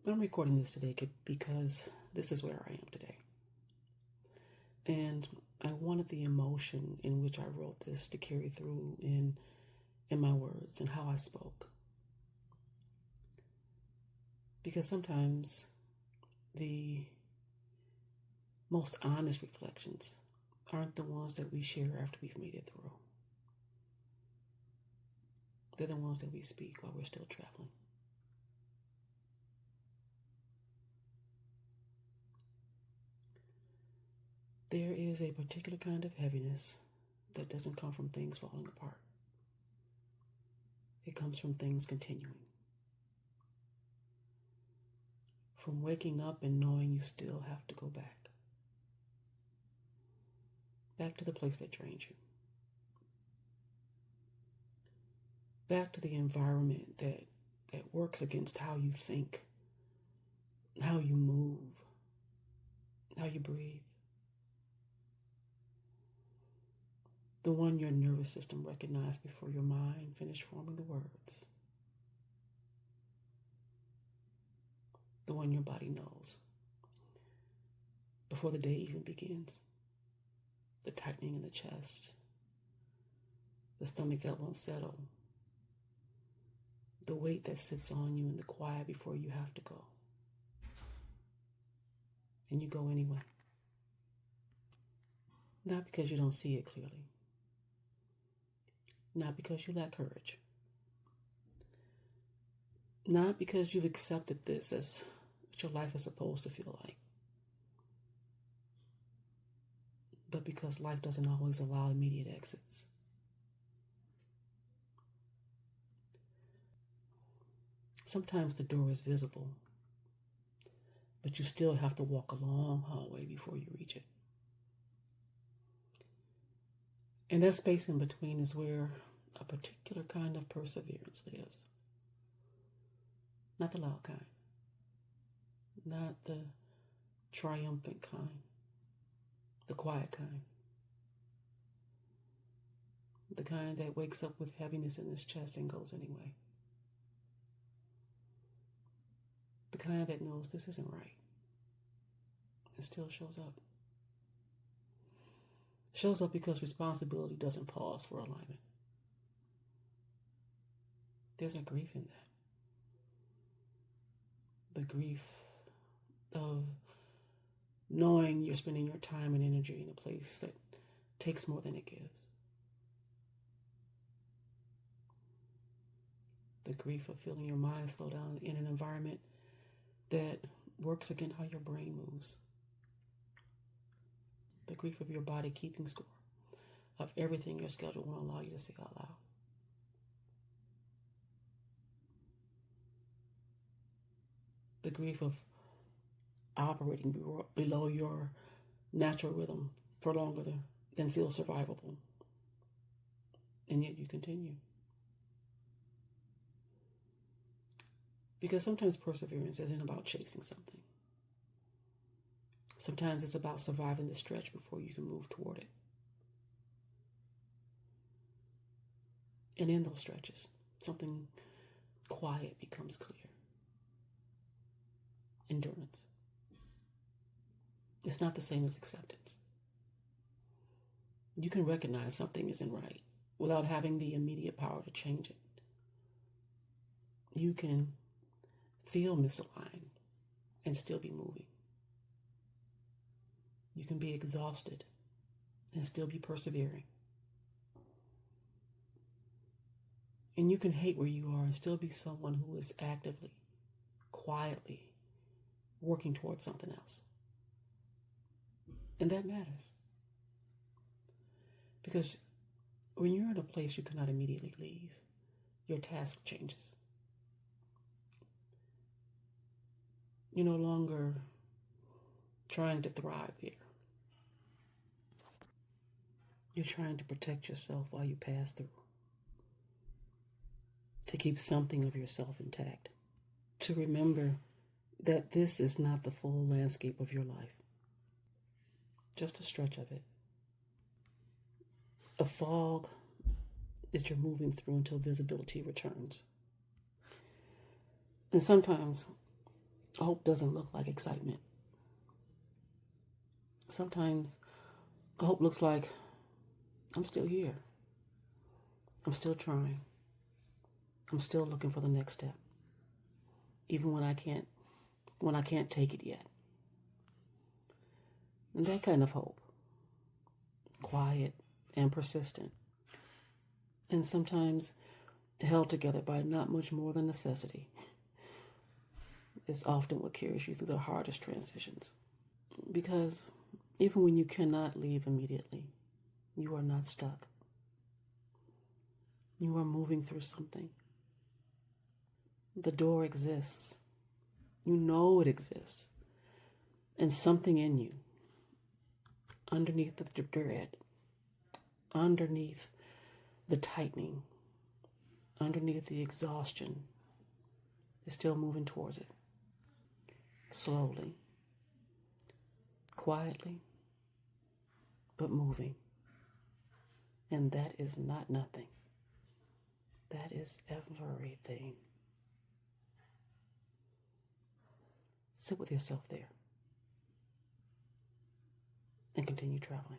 I'm recording this today because this is where I am today. And I wanted the emotion in which I wrote this to carry through in my words and how I spoke. Because sometimes the most honest reflections aren't the ones that we share after we've made it through. They're the ones that we speak while we're still traveling. There is a particular kind of heaviness that doesn't come from things falling apart. It comes from things continuing. From waking up and knowing you still have to go back. Back to the place that drains you. Back to the environment that works against how you think, how you move, how you breathe. The one your nervous system recognized before your mind finished forming the words. The one your body knows before the day even begins. The tightening in the chest, the stomach that won't settle, the weight that sits on you in the quiet before you have to go. And you go anyway. Not because you don't see it clearly. Not because you lack courage. Not because you've accepted this as what your life is supposed to feel like. But because life doesn't always allow immediate exits. Sometimes the door is visible, but you still have to walk a long hallway before you reach it. And that space in between is where a particular kind of perseverance lives. Not the loud kind. Not the triumphant kind. The quiet kind. The kind that wakes up with heaviness in its chest and goes anyway. The kind that knows this isn't right and still shows up. Shows up because responsibility doesn't pause for alignment. There's a grief in that. The grief of knowing you're spending your time and energy in a place that takes more than it gives. The grief of feeling your mind slow down in an environment that works against how your brain moves. The grief of your body keeping score of everything your schedule won't allow you to say out loud. The grief of operating below your natural rhythm for longer than feels survivable. And yet you continue. Because sometimes perseverance isn't about chasing something. Sometimes it's about surviving the stretch before you can move toward it. And in those stretches, something quiet becomes clear. Endurance. It's not the same as acceptance. You can recognize something isn't right without having the immediate power to change it. You can feel misaligned and still be moving. You can be exhausted and still be persevering. And you can hate where you are and still be someone who is actively, quietly working towards something else. And that matters. Because when you're in a place you cannot immediately leave, your task changes. You're no longer trying to thrive there. You're trying to protect yourself while you pass through. To keep something of yourself intact. To remember that this is not the full landscape of your life. Just a stretch of it. A fog that you're moving through until visibility returns. And sometimes Hope doesn't look like excitement. Sometimes hope looks like I'm still here. I'm still trying. I'm still looking for the next step, even when I can't take it yet. And that kind of hope, quiet and persistent, and sometimes held together by not much more than necessity, is often what carries you through the hardest transitions. Because even when you cannot leave immediately, you are not stuck. You are moving through something. The door exists. You know it exists. And something in you, underneath the dread, underneath the tightening, underneath the exhaustion, is still moving towards it. Slowly, quietly, but moving. And that is not nothing. That is everything. Sit with yourself there and continue traveling.